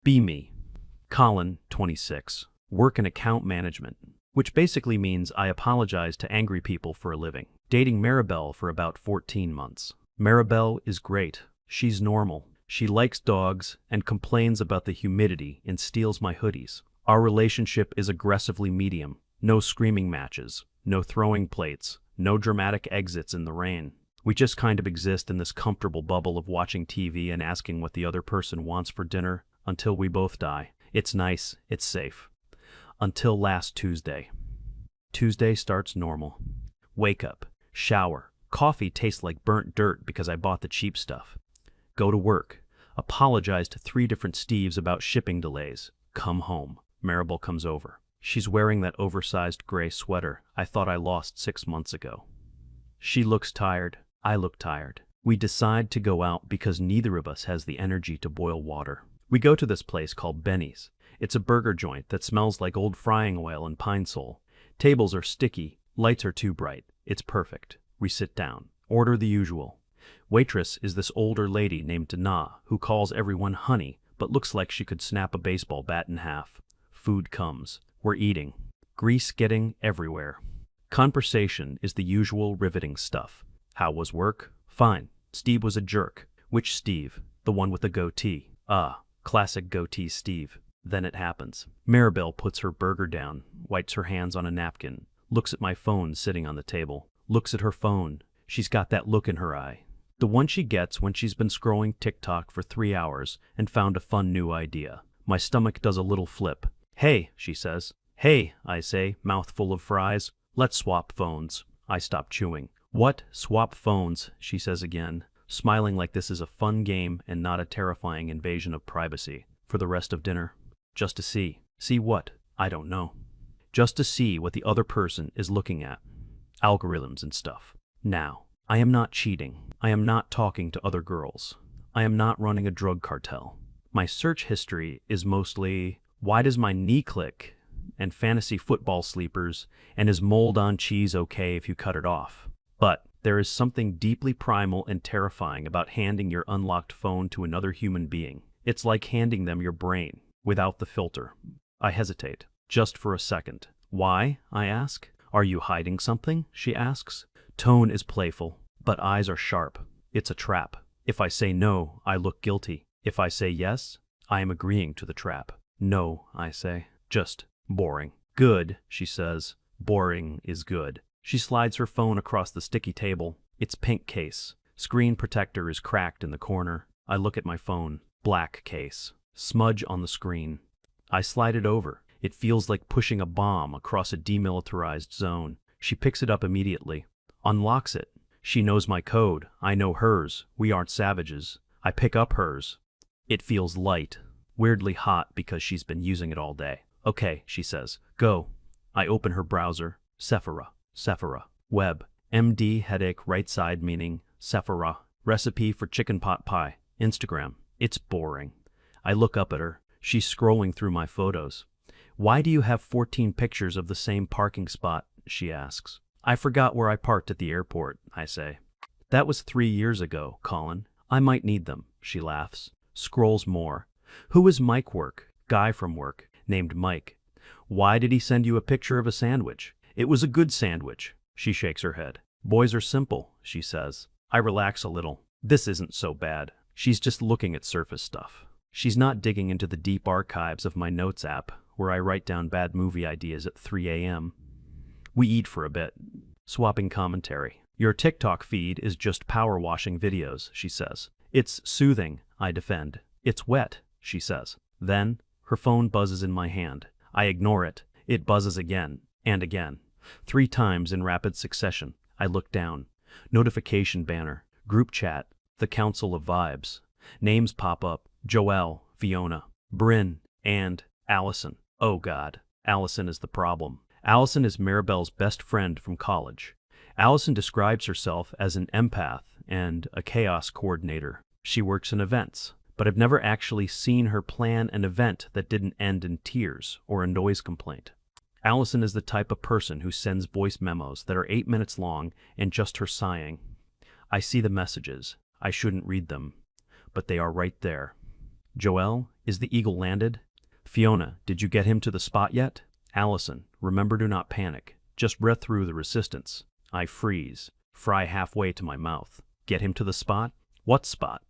Be me. Colin, 26. Work in account management, which basically means I apologize to angry people for a living. Dating Maribel for about 14 months. Maribel is great. She's normal. She likes dogs and complains about the humidity and steals my hoodies. Our relationship is aggressively medium. No screaming matches. No throwing plates. No dramatic exits in the rain. We just kind of exist in this comfortable bubble of watching TV and asking what the other person wants for dinner until we both die. It's nice. It's safe. Until last Tuesday. Tuesday starts normal. Wake up. Shower. Coffee tastes like burnt dirt because I bought the cheap stuff. Go to work. Apologize to 3 different Steves about shipping delays. Come home. Maribel comes over. She's wearing that oversized gray sweater I thought I lost 6 months ago. She looks tired. I look tired. We decide to go out because neither of us has the energy to boil water. We go to this place called Benny's. It's a burger joint that smells like old frying oil and pine sol. Tables are sticky. Lights are too bright. It's perfect. We sit down. Order the usual. Waitress is this older lady named Dana who calls everyone honey but looks like she could snap a baseball bat in half. Food comes. We're eating. Grease getting everywhere. Conversation is the usual riveting stuff. How was work? Fine. Steve was a jerk. Which Steve? The one with the goatee. Ah, classic goatee Steve. Then it happens. Maribel puts her burger down, wipes her hands on a napkin, looks at my phone sitting on the table, looks at her phone. She's got that look in her eye. The one she gets when she's been scrolling TikTok for 3 hours and found a fun new idea. My stomach does a little flip. Hey, she says. Hey, I say, mouthful of fries. Let's swap phones. I stop chewing. What? Swap phones, she says again, smiling like this is a fun game and not a terrifying invasion of privacy. For the rest of dinner. Just to see. See what? I don't know. Just to see what the other person is looking at. Algorithms and stuff. Now, I am not cheating. I am not talking to other girls. I am not running a drug cartel. My search history is mostly, why does my knee click? And fantasy football sleepers, and is mold on cheese okay if you cut it off? But there is something deeply primal and terrifying about handing your unlocked phone to another human being. It's like handing them your brain, without the filter. I hesitate, just for a second. Why? I ask. Are you hiding something? She asks. Tone is playful, but eyes are sharp. It's a trap. If I say no, I look guilty. If I say yes, I am agreeing to the trap. No, I say. Just boring. Good, she says. Boring is good. She slides her phone across the sticky table. It's pink case. Screen protector is cracked in the corner. I look at my phone. Black case. Smudge on the screen. I slide it over. It feels like pushing a bomb across a demilitarized zone. She picks it up immediately. Unlocks it. She knows my code. I know hers. We aren't savages. I pick up hers. It feels light. Weirdly hot because she's been using it all day. Okay, she says. Go. I open her browser. Sephora. Web. MD headache right side meaning. Sephora. Recipe for chicken pot pie. Instagram. It's boring. I look up at her. She's scrolling through my photos. Why do you have 14 pictures of the same parking spot? She asks. I forgot where I parked at the airport, I say. That was 3 years ago, Colin. I might need them, she laughs. Scrolls more. Who is Mike work? Guy from work, named Mike. Why did he send you a picture of a sandwich? It was a good sandwich. She shakes her head. Boys are simple, she says. I relax a little. This isn't so bad. She's just looking at surface stuff. She's not digging into the deep archives of my notes app, where I write down bad movie ideas at 3 a.m. We eat for a bit, swapping commentary. Your TikTok feed is just power washing videos, she says. It's soothing, I defend. It's wet, she says. Then, her phone buzzes in my hand. I ignore it. It buzzes again, and again. 3 times in rapid succession. I look down. Notification banner. Group chat. The Council of Vibes. Names pop up. Joelle, Fiona, Bryn, and Allison. Oh God, Allison is the problem. Allison is Maribel's best friend from college. Allison describes herself as an empath and a chaos coordinator. She works in events, but I've never actually seen her plan an event that didn't end in tears or a noise complaint. Allison is the type of person who sends voice memos that are 8 minutes long and just her sighing. I see the messages. I shouldn't read them, but they are right there. Joelle, is the eagle landed? Fiona, did you get him to the spot yet? Allison, remember to not panic. Just breath through the resistance. I freeze, fry halfway to my mouth. Get him to the spot? What spot?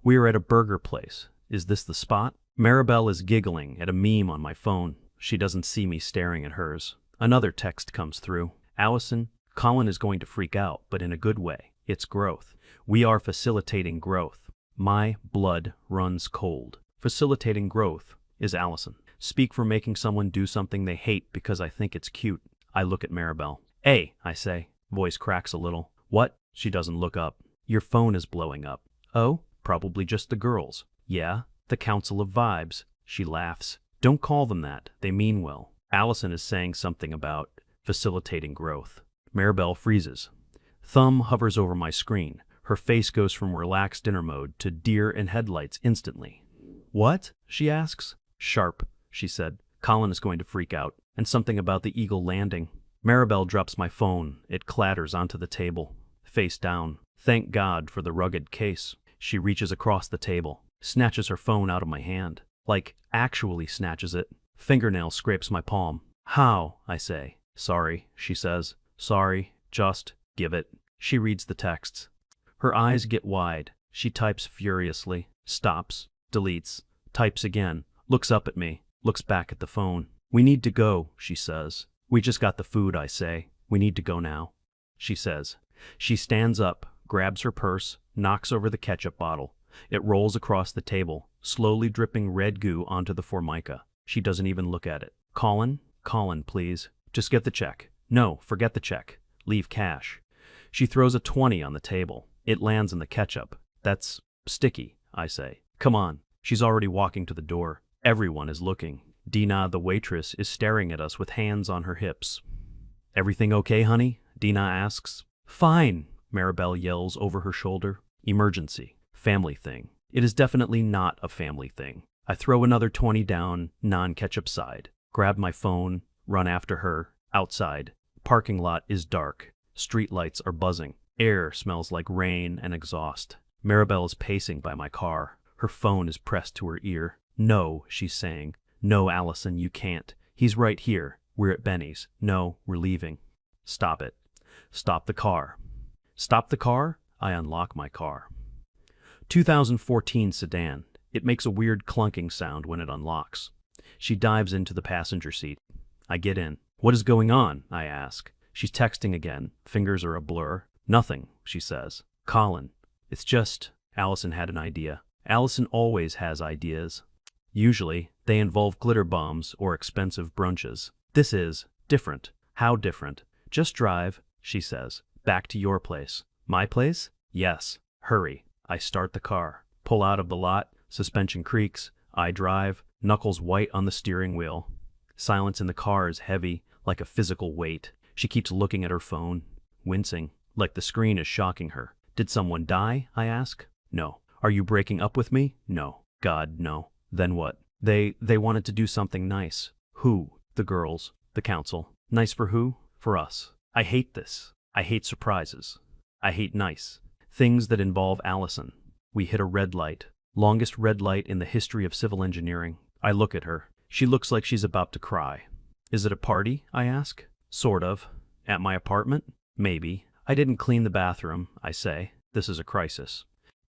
We are at a burger place. Is this the spot? Maribel is giggling at a meme on my phone. She doesn't see me staring at hers. Another text comes through. Allison, Colin is going to freak out, but in a good way. It's growth. We are facilitating growth. My blood runs cold. Facilitating growth is Allison. Speak for making someone do something they hate because I think it's cute. I look at Maribel. Hey, I say. Voice cracks a little. What? She doesn't look up. Your phone is blowing up. Oh? Probably just the girls. Yeah? The Council of Vibes. She laughs. Don't call them that. They mean well. Allison is saying something about facilitating growth. Maribel freezes. Thumb hovers over my screen. Her face goes from relaxed dinner mode to deer in headlights instantly. What? She asks. Sharp, she said. Colin is going to freak out. And something about the eagle landing. Maribel drops my phone. It clatters onto the table. Face down. Thank God for the rugged case. She reaches across the table, snatches her phone out of my hand. Like, actually snatches it. Fingernail scrapes my palm. How? I say. Sorry, she says. Sorry, just give it. She reads the texts. Her eyes get wide. She types furiously. Stops. Deletes. Types again. Looks up at me. Looks back at the phone. We need to go, she says. We just got the food, I say. We need to go now, she says. She stands up, grabs her purse, knocks over the ketchup bottle. It rolls across the table, slowly dripping red goo onto the formica. She doesn't even look at it. Colin, please. Just get the check. No, forget the check. Leave cash. She throws a 20 on the table. It lands in the ketchup. That's sticky, I say. Come on. She's already walking to the door. Everyone is looking. Dina, the waitress, is staring at us with hands on her hips. Everything okay, honey? Dina asks. Fine, Maribel yells over her shoulder. Emergency. Family thing. It is definitely not a family thing. I throw another 20 down, non-ketchup side. Grab my phone, run after her. Outside. Parking lot is dark. Street lights are buzzing. Air smells like rain and exhaust. Maribel is pacing by my car. Her phone is pressed to her ear. No, she's saying. No, Allison, you can't. He's right here. We're at Benny's. No, we're leaving. Stop it. Stop the car. Stop the car? I unlock my car. 2014 sedan. It makes a weird clunking sound when it unlocks. She dives into the passenger seat. I get in. What is going on? I ask. She's texting again. Fingers are a blur. Nothing, she says. Colin. It's just... Allison had an idea. Allison always has ideas. Usually, they involve glitter bombs or expensive brunches. This is different. How different? Just drive, she says. Back to your place. My place? Yes. Hurry. I start the car. Pull out of the lot. Suspension creaks. I drive. Knuckles white on the steering wheel. Silence in the car is heavy, like a physical weight. She keeps looking at her phone, wincing, like the screen is shocking her. Did someone die? I ask. No. Are you breaking up with me? No. God, no. Then what? They wanted to do something nice. Who? The girls. The council. Nice for who? For us. I hate this. I hate surprises. I hate nice. Things that involve Allison. We hit a red light. Longest red light in the history of civil engineering. I look at her. She looks like she's about to cry. Is it a party? I ask. Sort of. At my apartment? Maybe. I didn't clean the bathroom, I say. This is a crisis.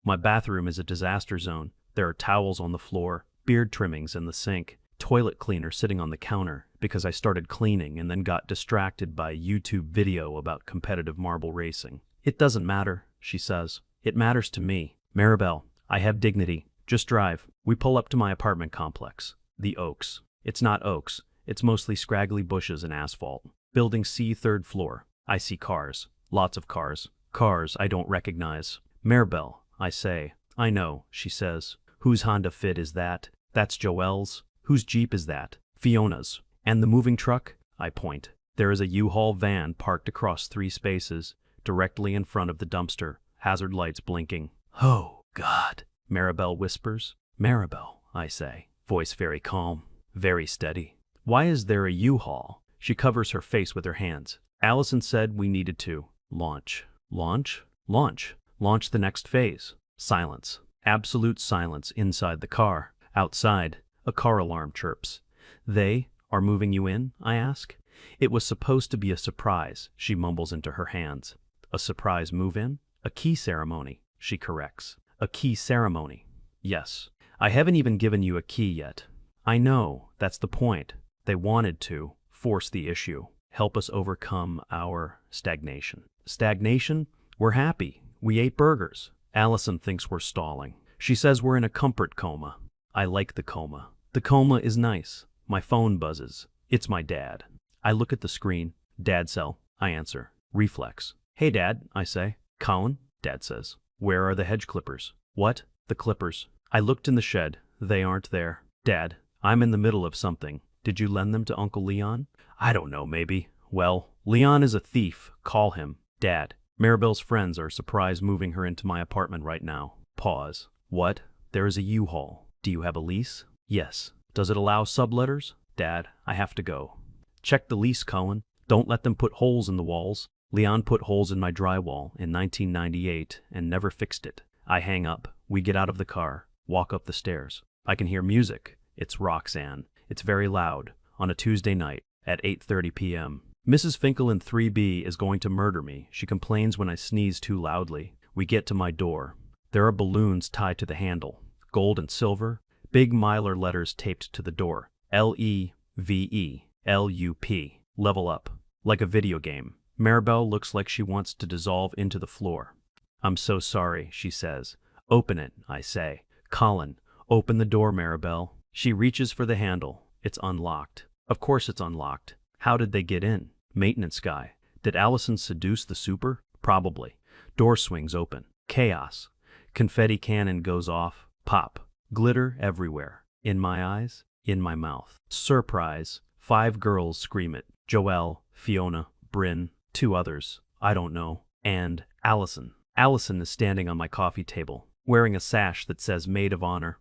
My bathroom is a disaster zone. There are towels on the floor, beard trimmings in the sink, toilet cleaner sitting on the counter because I started cleaning and then got distracted by a YouTube video about competitive marble racing. It doesn't matter, she says. It matters to me. Maribel, I have dignity. Just drive. We pull up to my apartment complex. The Oaks. It's not Oaks. It's mostly scraggly bushes and asphalt. Building C, 3rd floor. I see cars. Lots of cars. Cars I don't recognize. Maribel, I say. I know, she says. Whose Honda Fit is that? That's Joelle's. Whose Jeep is that? Fiona's. And the moving truck? I point. There is a U-Haul van parked across 3 spaces, directly in front of the dumpster, hazard lights blinking. Oh, God, Maribel whispers. Maribel, I say, voice very calm, very steady. Why is there a U-Haul? She covers her face with her hands. Allison said we needed to launch. Launch? Launch. Launch the next phase. Silence. Absolute silence inside the car. Outside, a car alarm chirps. They are moving you in, I ask. It was supposed to be a surprise, she mumbles into her hands. A surprise move-in? A key ceremony, she corrects. A key ceremony. Yes. I haven't even given you a key yet. I know, that's the point. They wanted to force the issue, help us overcome our stagnation. Stagnation? We're happy. We ate burgers. Allison thinks we're stalling. She says we're in a comfort coma. I like the coma. The coma is nice. My phone buzzes. It's my dad. I look at the screen. Dad cell. I answer. Reflex. Hey, Dad, I say. Colin? Dad says. Where are the hedge clippers? What? The clippers. I looked in the shed. They aren't there. Dad, I'm in the middle of something. Did you lend them to Uncle Leon? I don't know, maybe. Well, Leon is a thief. Call him. Dad, Maribel's friends are surprise moving her into my apartment right now. Pause. What? There is a U-Haul. Do you have a lease? Yes. Does it allow subletters? Dad, I have to go. Check the lease, Cohen. Don't let them put holes in the walls. Leon put holes in my drywall in 1998 and never fixed it. I hang up. We get out of the car, walk up the stairs. I can hear music. It's Roxanne. It's very loud. On a Tuesday night at 8:30 p.m. Mrs. Finkel in 3B is going to murder me. She complains when I sneeze too loudly. We get to my door. There are balloons tied to the handle. Gold and silver. Big Mylar letters taped to the door. L-E-V-E-L-U-P. Level up. Like a video game. Maribel looks like she wants to dissolve into the floor. I'm so sorry, she says. Open it, I say. Colin, open the door, Maribel. She reaches for the handle. It's unlocked. Of course it's unlocked. How did they get in? Maintenance guy. Did Allison seduce the super? Probably. Door swings open. Chaos. Confetti cannon goes off. Pop. Glitter everywhere. In my eyes. In my mouth. Surprise. 5 girls scream it. Joelle, Fiona, Bryn, 2 others. I don't know. And Allison. Allison is standing on my coffee table, wearing a sash that says Maid of Honor.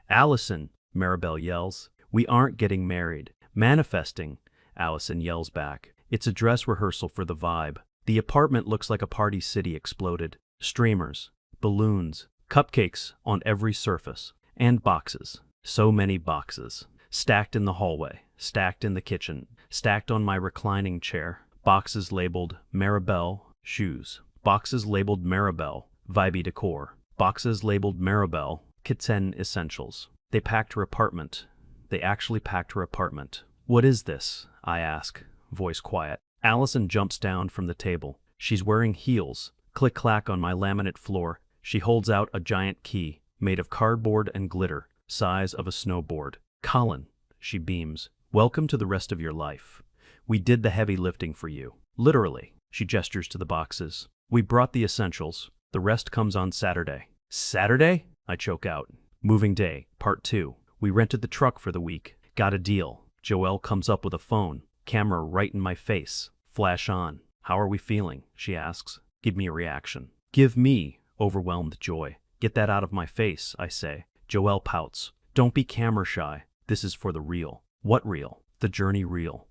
Allison, Maribel yells. We aren't getting married. Manifesting, Allison yells back. It's a dress rehearsal for the vibe. The apartment looks like a party city exploded. Streamers, balloons, cupcakes on every surface, and boxes. So many boxes. Stacked in the hallway, stacked in the kitchen, stacked on my reclining chair. Boxes labeled Maribel shoes. Boxes labeled Maribel Vibey decor. Boxes labeled Maribel Kitchen essentials. They packed her apartment. They actually packed her apartment. What is this? I ask, voice quiet. Allison jumps down from the table. She's wearing heels. Click-clack on my laminate floor. She holds out a giant key, made of cardboard and glitter, size of a snowboard. Colin, she beams. Welcome to the rest of your life. We did the heavy lifting for you. Literally, she gestures to the boxes. We brought the essentials. The rest comes on Saturday. Saturday? I choke out. Moving day, part 2. We rented the truck for the week. Got a deal. Joelle comes up with a phone. Camera right in my face. Flash on. How are we feeling? She asks. Give me a reaction. Give me overwhelmed joy. Get that out of my face, I say. Joelle pouts. Don't be camera shy. This is for the real. What real? The journey real.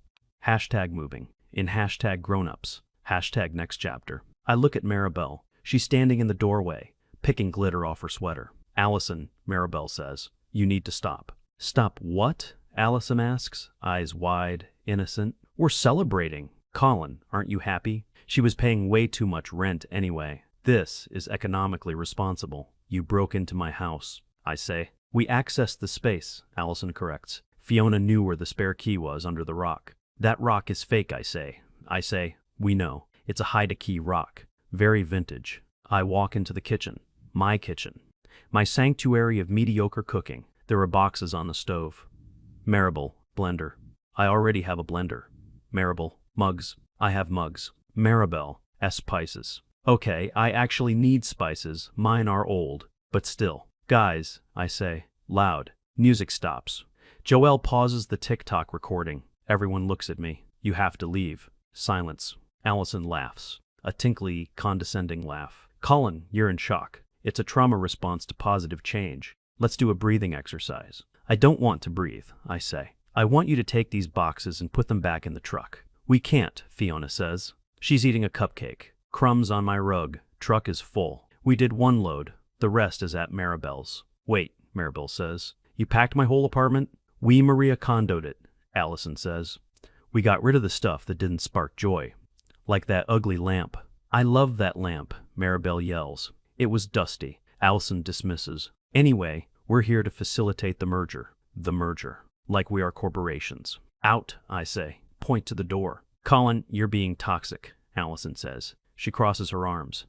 Hashtag moving. In hashtag grownups. Hashtag next chapter. I look at Maribel. She's standing in the doorway, picking glitter off her sweater. Allison, Maribel says, you need to stop. Stop what? Allison asks, eyes wide, innocent. We're celebrating. Colin, aren't you happy? She was paying way too much rent anyway. This is economically responsible. You broke into my house, I say. We accessed the space, Allison corrects. Fiona knew where the spare key was under the rock. That rock is fake, I say. We know. It's a hide-a-key rock. Very vintage. I walk into the kitchen. My kitchen. My sanctuary of mediocre cooking. There are boxes on the stove. Maribel, blender. I already have a blender. Maribel, mugs. I have mugs. Maribel, spices. Okay, I actually need spices. Mine are old. But still. Guys, I say. Loud. Music stops. Joelle pauses the TikTok recording. Everyone looks at me. You have to leave. Silence. Allison laughs. A tinkly, condescending laugh. Colin, you're in shock. It's a trauma response to positive change. Let's do a breathing exercise. I don't want to breathe, I say. I want you to take these boxes and put them back in the truck. We can't, Fiona says. She's eating a cupcake. Crumbs on my rug. Truck is full. We did 1 load. The rest is at Maribel's. Wait, Maribel says. You packed my whole apartment? We Maria Kondoed it, Allison says. We got rid of the stuff that didn't spark joy. Like that ugly lamp. I love that lamp, Maribel yells. It was dusty. Allison dismisses. Anyway, we're here to facilitate the merger. The merger. Like we are corporations. Out, I say. Point to the door. Colin, you're being toxic, Allison says. She crosses her arms.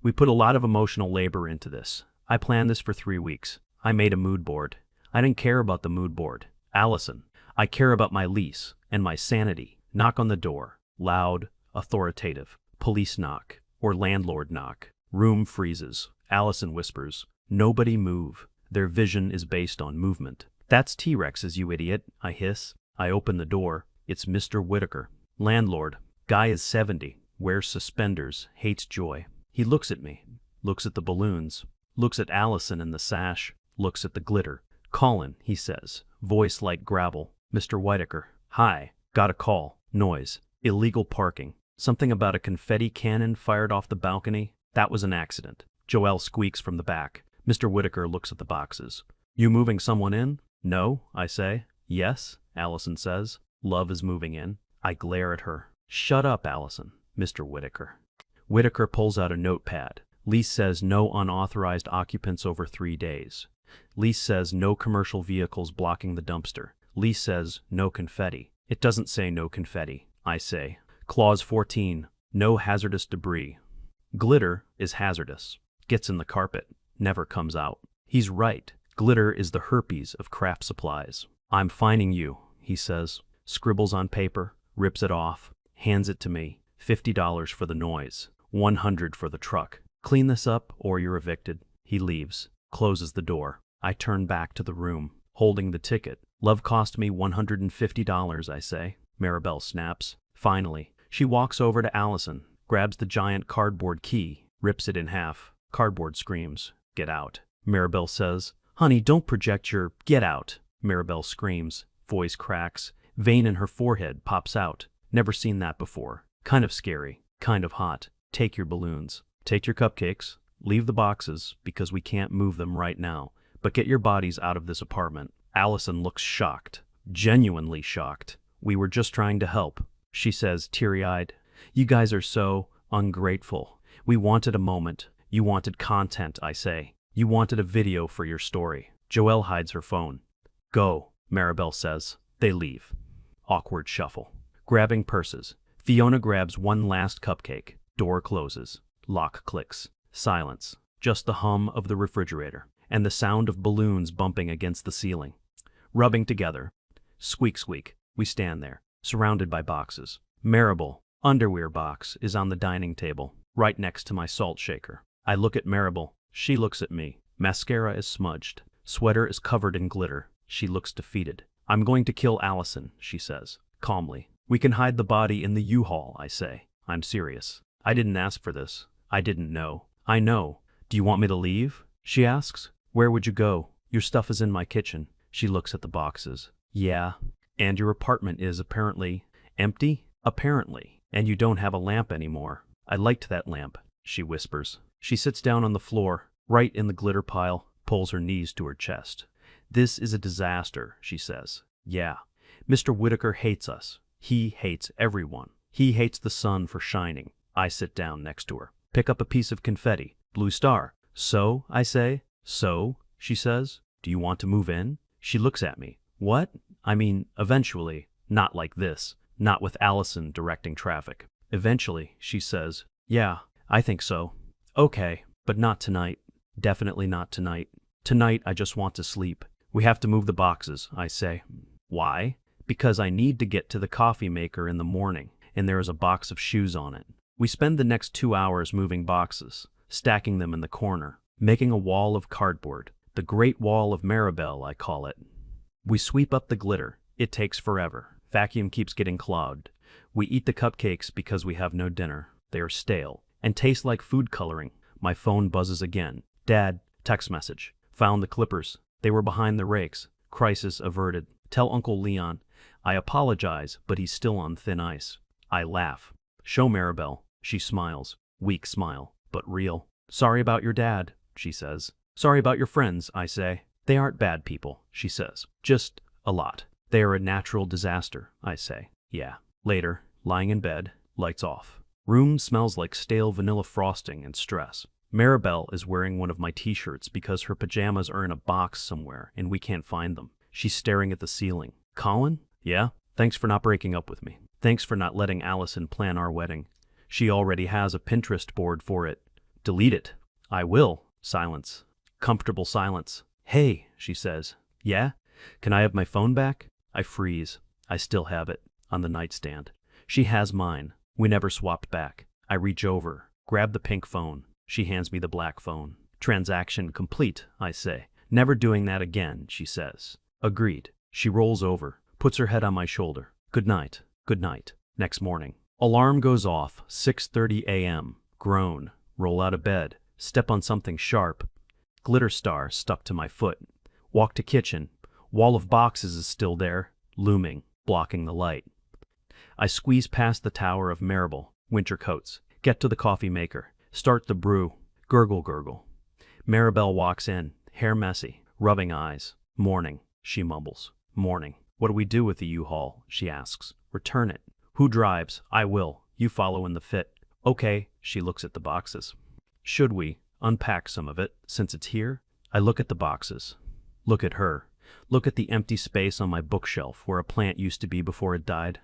We put a lot of emotional labor into this. I planned this for 3 weeks. I made a mood board. I didn't care about the mood board. Allison, I care about my lease and my sanity. Knock on the door. Loud, authoritative. Police knock. Or landlord knock. Room freezes. Allison whispers, nobody move. Their vision is based on movement. That's T-Rexes, you idiot, I hiss. I open the door. It's Mr. Whitaker. Landlord. Guy is 70. Wears suspenders. Hates joy. He looks at me. Looks at the balloons. Looks at Allison in the sash. Looks at the glitter. Colin, he says. Voice like gravel. Mr. Whitaker. Hi. Got a call. Noise. Illegal parking. Something about a confetti cannon fired off the balcony. That was an accident. Joelle squeaks from the back. Mr. Whitaker looks at the boxes. You moving someone in? No, I say. Yes, Allison says. Love is moving in. I glare at her. Shut up, Allison, Mr. Whitaker. Whitaker pulls out a notepad. Lease says no unauthorized occupants over 3 days. Lease says no commercial vehicles blocking the dumpster. Lease says no confetti. It doesn't say no confetti, I say. Clause 14, no hazardous debris. Glitter is hazardous. Gets in the carpet. Never comes out. He's right. Glitter is the herpes of craft supplies. I'm fining you, he says. Scribbles on paper, rips it off, hands it to me. $50 for the noise. $100 for the truck. Clean this up or you're evicted. He leaves. Closes the door. I turn back to the room, holding the ticket. Love cost me $150, I say. Maribel snaps. Finally, she walks over to Allison, grabs the giant cardboard key, rips it in half. Cardboard screams, get out. Maribel says, honey, don't project your get out. Maribel screams, voice cracks, vein in her forehead pops out. Never seen that before. Kind of scary, kind of hot. Take your balloons. Take your cupcakes. Leave the boxes, because we can't move them right now. But get your bodies out of this apartment. Allison looks shocked. Genuinely shocked. We were just trying to help. She says, teary-eyed, you guys are so ungrateful. We wanted a moment. You wanted content, I say. You wanted a video for your story. Joelle hides her phone. Go, Maribel says. They leave. Awkward shuffle. Grabbing purses. Fiona grabs one last cupcake. Door closes. Lock clicks. Silence. Just the hum of the refrigerator. And the sound of balloons bumping against the ceiling. Rubbing together. Squeak squeak. We stand there, surrounded by boxes. Maribel, underwear box, is on the dining table, right next to my salt shaker. I look at Maribel. She looks at me. Mascara is smudged. Sweater is covered in glitter. She looks defeated. I'm going to kill Allison, she says, calmly. We can hide the body in the U-Haul, I say. I'm serious. I didn't ask for this. I didn't know. I know. Do you want me to leave? She asks. Where would you go? Your stuff is in my kitchen. She looks at the boxes. Yeah. And your apartment is apparently empty? Apparently. And you don't have a lamp anymore. I liked that lamp, she whispers. She sits down on the floor, right in the glitter pile, pulls her knees to her chest. This is a disaster, she says. Yeah. Mr. Whitaker hates us. He hates everyone. He hates the sun for shining. I sit down next to her. Pick up a piece of confetti. Blue star. So, I say. So, she says. Do you want to move in? She looks at me. What? I mean, eventually. Not like this. Not with Allison directing traffic. Eventually, she says. Yeah, I think so. Okay, but not tonight. Definitely not tonight. Tonight, I just want to sleep. We have to move the boxes, I say. Why? Because I need to get to the coffee maker in the morning, and there is a box of shoes on it. We spend the next 2 hours moving boxes, stacking them in the corner, making a wall of cardboard. The Great Wall of Maribel, I call it. We sweep up the glitter. It takes forever. Vacuum keeps getting clogged. We eat the cupcakes because we have no dinner. They are stale and taste like food coloring. My phone buzzes again. Dad, text message. Found the clippers. They were behind the rakes. Crisis averted. Tell Uncle Leon. I apologize, but he's still on thin ice. I laugh. Show Maribel. She smiles. Weak smile, but real. Sorry about your dad, she says. Sorry about your friends, I say. They aren't bad people, she says. Just a lot. They are a natural disaster, I say. Yeah. Later, lying in bed, lights off. Room smells like stale vanilla frosting and stress. Maribel is wearing one of my t-shirts because her pajamas are in a box somewhere and we can't find them. She's staring at the ceiling. Colin? Yeah? Thanks for not breaking up with me. Thanks for not letting Allison plan our wedding. She already has a Pinterest board for it. Delete it. I will. Silence. Comfortable silence. Hey, she says. Yeah? Can I have my phone back? I freeze. I still have it. On the nightstand. She has mine. We never swapped back. I reach over, grab the pink phone. She hands me the black phone. Transaction complete, I say. Never doing that again, she says. Agreed. She rolls over, puts her head on my shoulder. Good night. Good night. Next morning. Alarm goes off, 6:30 a.m. Groan. Roll out of bed. Step on something sharp. Glitter star stuck to my foot. Walk to kitchen. Wall of boxes is still there, looming, blocking the light. I squeeze past the tower of Maribel, winter coats. Get to the coffee maker. Start the brew. Gurgle, gurgle. Maribel walks in, hair messy, rubbing eyes. Morning, she mumbles. Morning. What do we do with the U-Haul? She asks. Return it. Who drives? I will. You follow in the fit. Okay, she looks at the boxes. Should we unpack some of it, since it's here? I look at the boxes. Look at her. Look at the empty space on my bookshelf where a plant used to be before it died.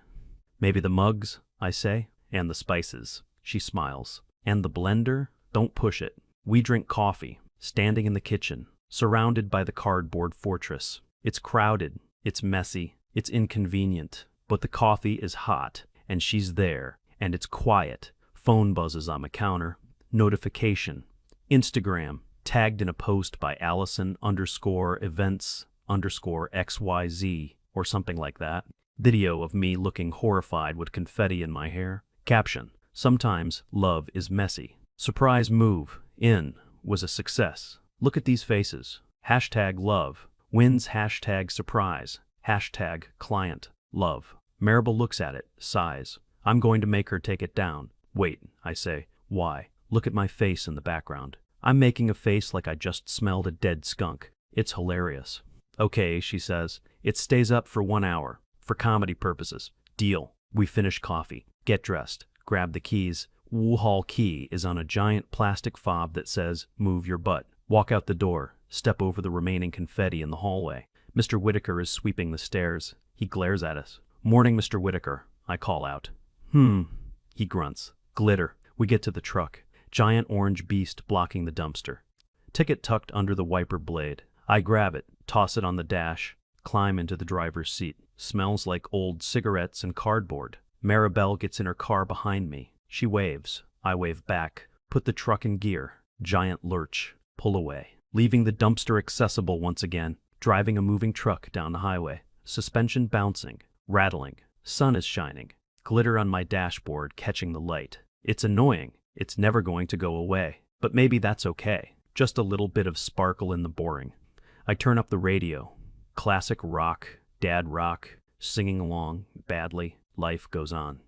Maybe the mugs, I say, and the spices. She smiles. And the blender? Don't push it. We drink coffee, standing in the kitchen, surrounded by the cardboard fortress. It's crowded, it's messy, it's inconvenient, but the coffee is hot, and she's there, and it's quiet. Phone buzzes on my counter. Notification. Instagram, tagged in a post by Allison_events_XYZ, or something like that. Video of me looking horrified with confetti in my hair. Caption. Sometimes love is messy. Surprise move in was a success. Look at these faces. Hashtag love. Wins hashtag surprise. Hashtag client love. Maribel looks at it, sighs. I'm going to make her take it down. Wait, I say. Why? Look at my face in the background. I'm making a face like I just smelled a dead skunk. It's hilarious. Okay, she says. It stays up for 1 hour. For comedy purposes. Deal. We finish coffee. Get dressed. Grab the keys. U-Haul key is on a giant plastic fob that says, move your butt. Walk out the door. Step over the remaining confetti in the hallway. Mr. Whitaker is sweeping the stairs. He glares at us. Morning, Mr. Whitaker. I call out. He grunts. Glitter. We get to the truck. Giant orange beast blocking the dumpster. Ticket tucked under the wiper blade. I grab it, toss it on the dash, climb into the driver's seat. Smells like old cigarettes and cardboard. Maribel gets in her car behind me. She waves. I wave back. Put the truck in gear. Giant lurch. Pull away. Leaving the dumpster accessible once again. Driving a moving truck down the highway. Suspension bouncing. Rattling. Sun is shining. Glitter on my dashboard catching the light. It's annoying. It's never going to go away. But maybe that's okay. Just a little bit of sparkle in the boring. I turn up the radio. Classic rock. Dad rock. Singing along. Badly. Life goes on.